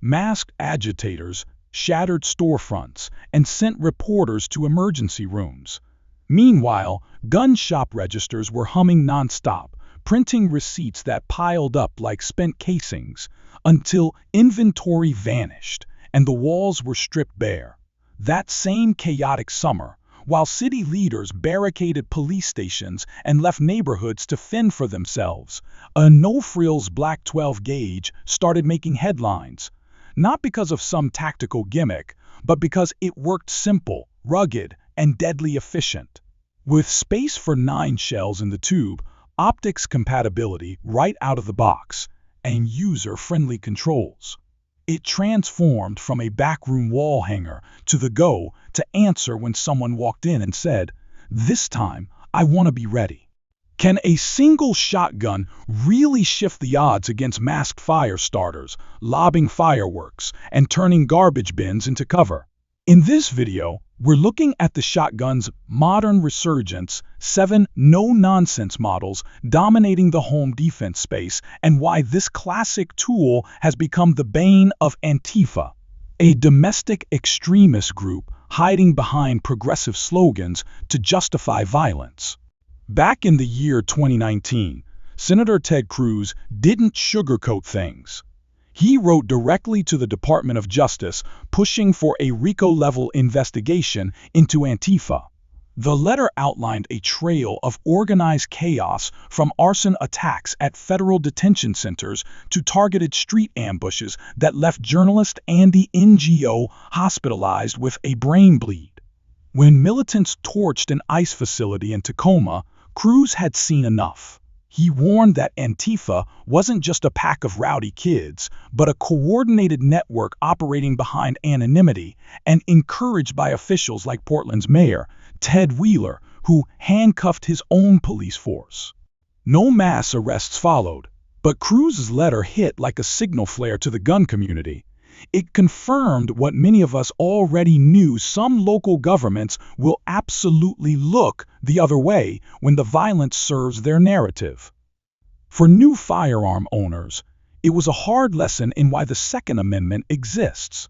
Masked agitators shattered storefronts and sent reporters to emergency rooms. Meanwhile, gun shop registers were humming nonstop, printing receipts that piled up like spent casings, until inventory vanished and the walls were stripped bare. That same chaotic summer, while city leaders barricaded police stations and left neighborhoods to fend for themselves, a no-frills Black 12 gauge started making headlines, not because of some tactical gimmick, but because it worked simple, rugged, and deadly efficient. With space for 9 shells in the tube, optics compatibility right out of the box, and user-friendly controls, it transformed from a backroom wall hanger to the go to answer when someone walked in and said, "This time, I want to be ready." Can a single shotgun really shift the odds against masked fire starters, lobbing fireworks, and turning garbage bins into cover? In this video, we're looking at the shotgun's modern resurgence, 7 no-nonsense models dominating the home defense space, and why this classic tool has become the bane of Antifa, a domestic extremist group hiding behind progressive slogans to justify violence. Back in the year 2019, Senator Ted Cruz didn't sugarcoat things. He wrote directly to the Department of Justice, pushing for a RICO-level investigation into Antifa. The letter outlined a trail of organized chaos, from arson attacks at federal detention centers to targeted street ambushes that left journalist Andy Ngo hospitalized with a brain bleed. When militants torched an ICE facility in Tacoma, Cruz had seen enough. He warned that Antifa wasn't just a pack of rowdy kids, but a coordinated network operating behind anonymity and encouraged by officials like Portland's mayor, Ted Wheeler, who handcuffed his own police force. No mass arrests followed, but Cruz's letter hit like a signal flare to the gun community. It confirmed what many of us already knew: some local governments will absolutely look the other way when the violence serves their narrative. For new firearm owners, it was a hard lesson in why the Second Amendment exists.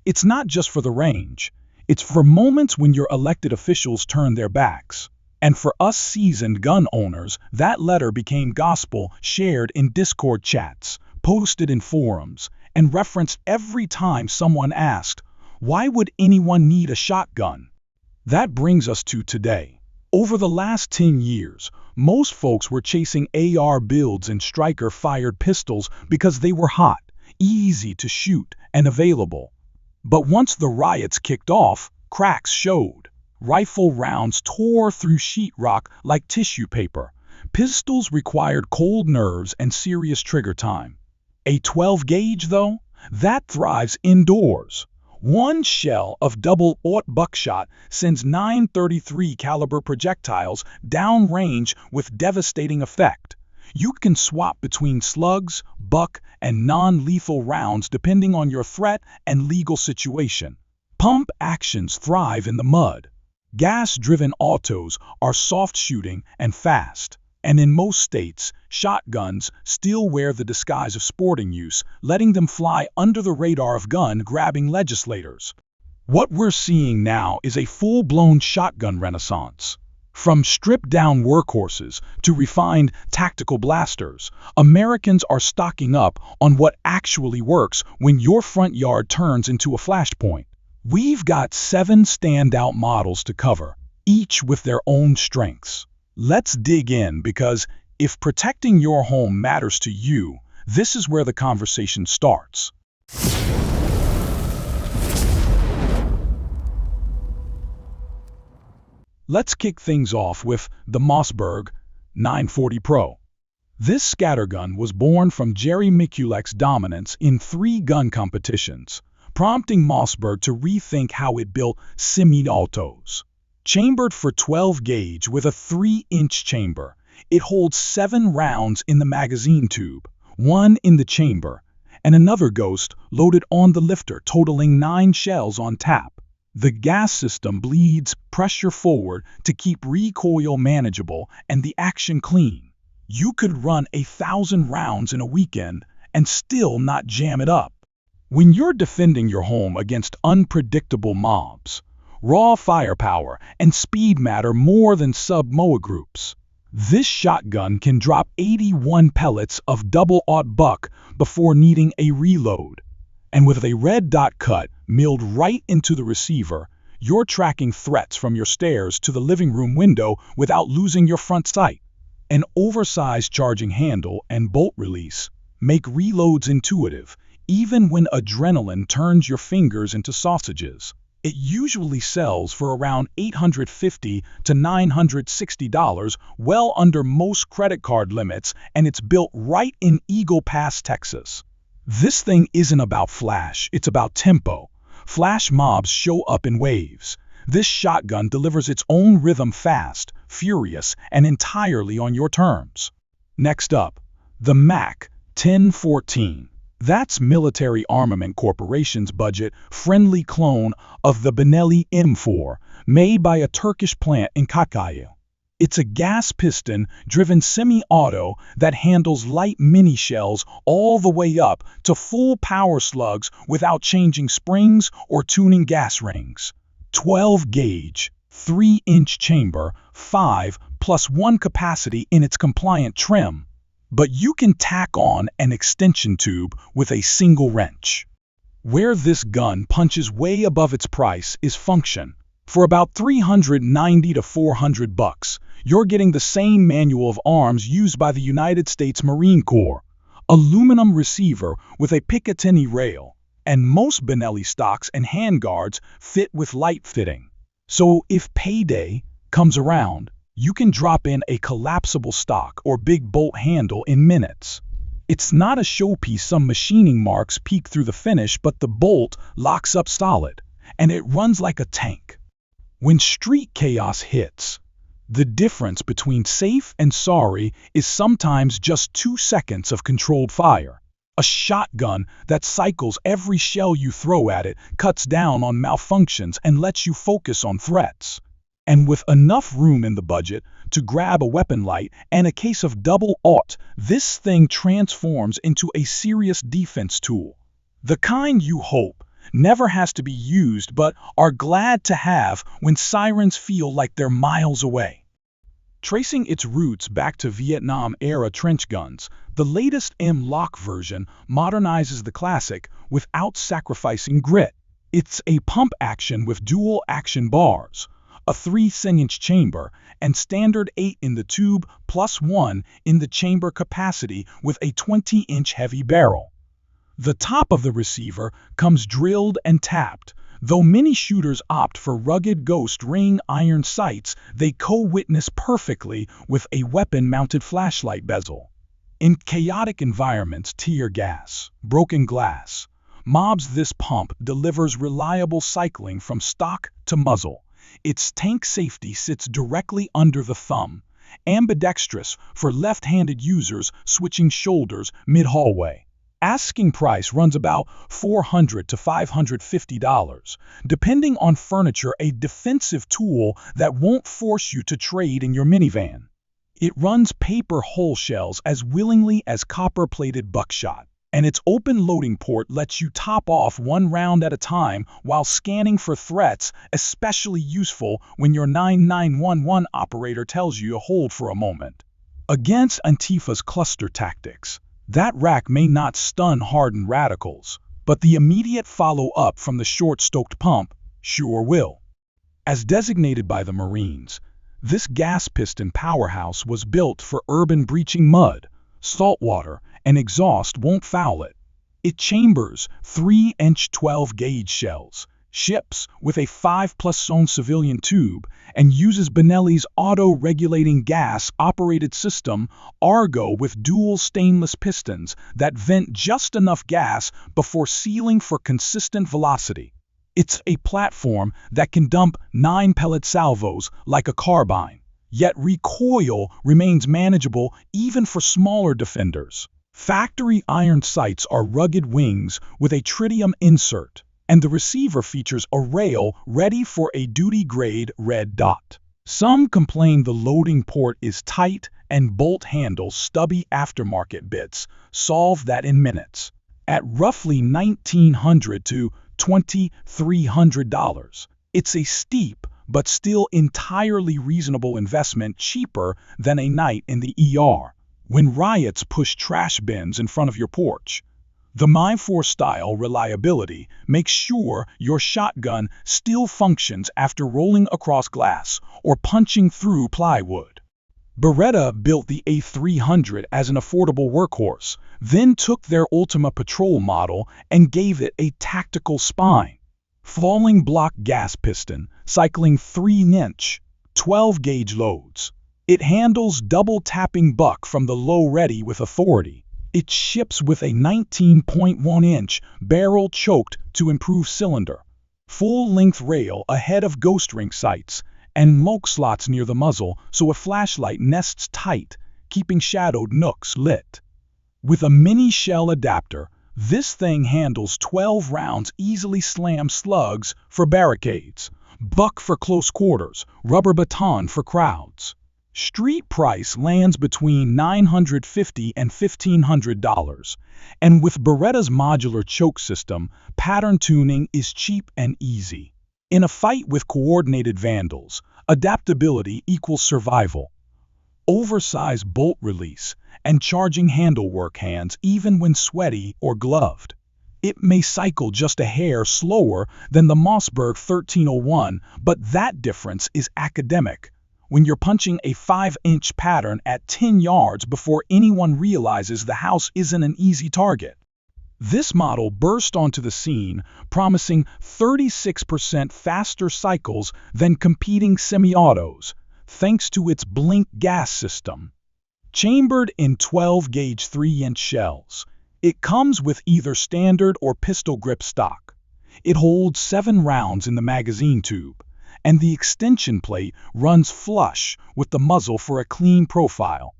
It's not just for the range. It's for moments when your elected officials turn their backs. And for us seasoned gun owners, that letter became gospel, shared in Discord chats, posted in forums, and referenced every time someone asked, "Why would anyone need a shotgun?" That brings us to today. Over the last 10 years, most folks were chasing AR builds and striker-fired pistols because they were hot, easy to shoot, and available. But once the riots kicked off, cracks showed. Rifle rounds tore through sheetrock like tissue paper. Pistols required cold nerves and serious trigger time. A 12 gauge, though, that thrives indoors. One shell of double-aught buckshot sends 9.33 caliber projectiles downrange with devastating effect. You can swap between slugs, buck, and non-lethal rounds depending on your threat and legal situation. Pump actions thrive in the mud. Gas-driven autos are soft-shooting and fast. And in most states, shotguns still wear the disguise of sporting use, letting them fly under the radar of gun-grabbing legislators. What we're seeing now is a full-blown shotgun renaissance. From stripped-down workhorses to refined tactical blasters, Americans are stocking up on what actually works when your front yard turns into a flashpoint. We've got 7 standout models to cover, each with their own strengths. Let's dig in, because if protecting your home matters to you, this is where the conversation starts. Let's kick things off with the Mossberg 940 Pro. This scattergun was born from Jerry Miculek's dominance in 3 gun competitions, prompting Mossberg to rethink how it built semi-autos. Chambered for 12 gauge with a 3-inch chamber, it holds 7 rounds in the magazine tube, 1 in the chamber, and another ghost loaded on the lifter, totaling 9 shells on tap. The gas system bleeds pressure forward to keep recoil manageable and the action clean. You could run 1,000 rounds in a weekend and still not jam it up. When you're defending your home against unpredictable mobs, raw firepower and speed matter more than sub-MOA groups. This shotgun can drop 81 pellets of double-aught buck before needing a reload. And with a red dot cut milled right into the receiver, you're tracking threats from your stairs to the living room window without losing your front sight. An oversized charging handle and bolt release make reloads intuitive, even when adrenaline turns your fingers into sausages. It usually sells for around $850 to $960, well under most credit card limits, and it's built right in Eagle Pass, Texas. This thing isn't about flash, it's about tempo. Flash mobs show up in waves. This shotgun delivers its own rhythm, fast, furious, and entirely on your terms. Next up, the MAC 1014. That's Military Armament Corporation's budget-friendly clone of the Benelli M4, made by a Turkish plant in Kakkaya. It's a gas piston-driven semi-auto that handles light mini shells all the way up to full power slugs without changing springs or tuning gas rings. 12-gauge, 3-inch chamber, 5+1 capacity in its compliant trim. But you can tack on an extension tube with a single wrench. Where this gun punches way above its price is function. For about $390 to $400, you're getting the same manual of arms used by the United States Marine Corps, aluminum receiver with a Picatinny rail, and most Benelli stocks and handguards fit with light fitting. So if payday comes around, you can drop in a collapsible stock or big bolt handle in minutes. It's not a showpiece some machining marks peek through the finish, but the bolt locks up solid, and it runs like a tank. When street chaos hits, the difference between safe and sorry is sometimes just 2 seconds of controlled fire. A shotgun that cycles every shell you throw at it, cuts down on malfunctions, and lets you focus on threats. And with enough room in the budget to grab a weapon light and a case of double-aught, this thing transforms into a serious defense tool. The kind you hope never has to be used but are glad to have when sirens feel like they're miles away. Tracing its roots back to Vietnam-era trench guns, the latest M-LOK version modernizes the classic without sacrificing grit. It's a pump action with dual action bars, a 3-inch chamber, and standard 8 in the tube plus 1 in the chamber capacity with a 20-inch heavy barrel. The top of the receiver comes drilled and tapped. Though many shooters opt for rugged ghost ring iron sights, they co-witness perfectly with a weapon-mounted flashlight bezel. In chaotic environments, tear gas, broken glass, mobs, this pump delivers reliable cycling from stock to muzzle. Its tank safety sits directly under the thumb, ambidextrous for left-handed users switching shoulders mid-hallway. Asking price runs about $400 to $550, depending on furniture, a defensive tool that won't force you to trade in your minivan. It runs paper hull shells as willingly as copper-plated buckshot, and its open loading port lets you top off 1 round at a time while scanning for threats, especially useful when your 911 operator tells you to hold for a moment. Against Antifa's cluster tactics, that rack may not stun hardened radicals, but the immediate follow-up from the short-stoked pump sure will. As designated by the Marines, this gas piston powerhouse was built for urban breaching mud, saltwater, and exhaust won't foul it. It chambers 3-inch 12-gauge shells, ships with a 5+1 civilian tube, and uses Benelli's auto-regulating gas-operated system, Argo, with dual stainless pistons that vent just enough gas before sealing for consistent velocity. It's a platform that can dump 9-pellet salvos like a carbine, yet recoil remains manageable even for smaller defenders. Factory iron sights are rugged wings with a tritium insert, and the receiver features a rail ready for a duty-grade red dot. Some complain the loading port is tight and bolt handles stubby aftermarket bits solve that in minutes. At roughly $1,900 to $2,300, it's a steep but still entirely reasonable investment, cheaper than a night in the ER when riots push trash bins in front of your porch. The My4-style reliability makes sure your shotgun still functions after rolling across glass or punching through plywood. Beretta built the A300 as an affordable workhorse, then took their Ultima Patrol model and gave it a tactical spine. Falling block gas piston, cycling 3-inch, 12-gauge loads. It handles double-tapping buck from the low ready with authority. It ships with a 19.1-inch barrel choked to improve cylinder. Full-length rail ahead of ghost ring sights, and smoke slots near the muzzle so a flashlight nests tight, keeping shadowed nooks lit. With a mini shell adapter, this thing handles 12 rounds, easily slams slugs for barricades, buck for close quarters, rubber baton for crowds. Street price lands between $950 and $1,500, and with Beretta's modular choke system, pattern tuning is cheap and easy. In a fight with coordinated vandals, adaptability equals survival. Oversized bolt release and charging handle work hands even when sweaty or gloved. It may cycle just a hair slower than the Mossberg 1301, but that difference is academic. When you're punching a 5-inch pattern at 10 yards before anyone realizes the house isn't an easy target. This model burst onto the scene, promising 36% faster cycles than competing semi-autos, thanks to its blink gas system. Chambered in 12-gauge 3-inch shells, it comes with either standard or pistol grip stock. It holds 7 rounds in the magazine tube, and the extension plate runs flush with the muzzle for a clean profile.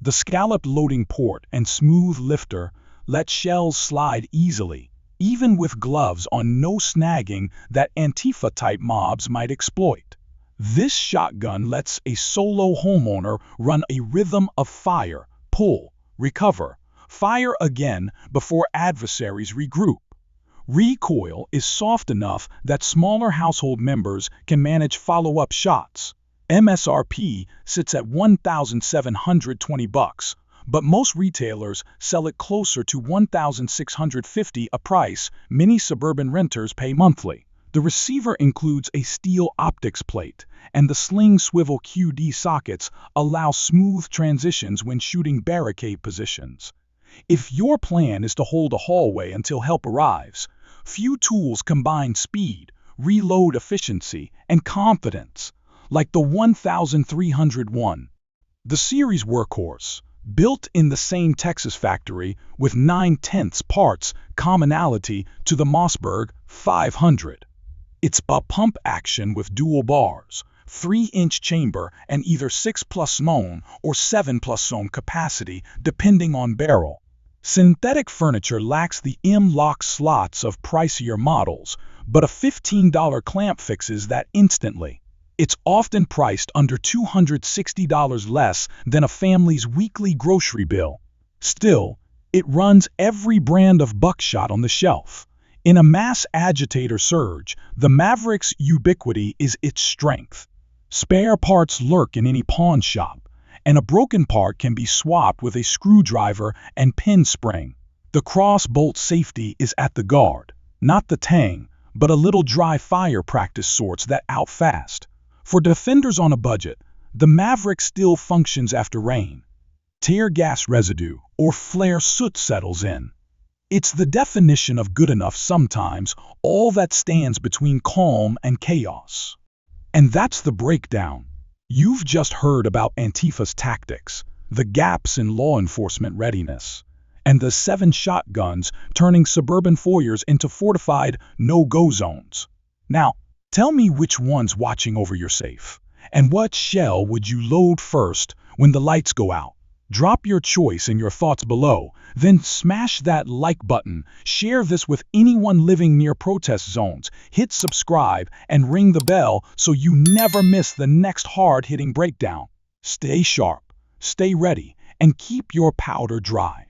The scalloped loading port and smooth lifter let shells slide easily, even with gloves on, no snagging that Antifa-type mobs might exploit. This shotgun lets a solo homeowner run a rhythm of fire, pull, recover, fire again before adversaries regroup. Recoil is soft enough that smaller household members can manage follow-up shots. MSRP sits at $1,720, but most retailers sell it closer to $1,650, a price many suburban renters pay monthly. The receiver includes a steel optics plate, and the sling swivel QD sockets allow smooth transitions when shooting barricade positions. If your plan is to hold a hallway until help arrives, few tools combine speed, reload efficiency, and confidence, like the 1301. The series workhorse, built in the same Texas factory with 9/10 parts commonality to the Mossberg 500. It's a pump action with dual bars, 3-inch chamber, and either 6+ zone or 7+ zone capacity depending on barrel. Synthetic furniture lacks the M-lock slots of pricier models, but a $15 clamp fixes that instantly. It's often priced under $260 less than a family's weekly grocery bill. Still, it runs every brand of buckshot on the shelf. In a mass agitator surge, the Maverick's ubiquity is its strength. Spare parts lurk in any pawn shop, and a broken part can be swapped with a screwdriver and pin spring. The cross-bolt safety is at the guard, not the tang, but a little dry fire practice sorts that out fast. For defenders on a budget, the Maverick still functions after rain, tear gas residue, or flare soot settles in. It's the definition of good enough sometimes, all that stands between calm and chaos. And that's the breakdown. You've just heard about Antifa's tactics, the gaps in law enforcement readiness, and the 7 shotguns turning suburban foyers into fortified no-go zones. Now, tell me which one's watching over your safe, and what shell would you load first when the lights go out? Drop your choice and your thoughts below, then smash that like button, share this with anyone living near protest zones, hit subscribe, and ring the bell so you never miss the next hard-hitting breakdown. Stay sharp, stay ready, and keep your powder dry.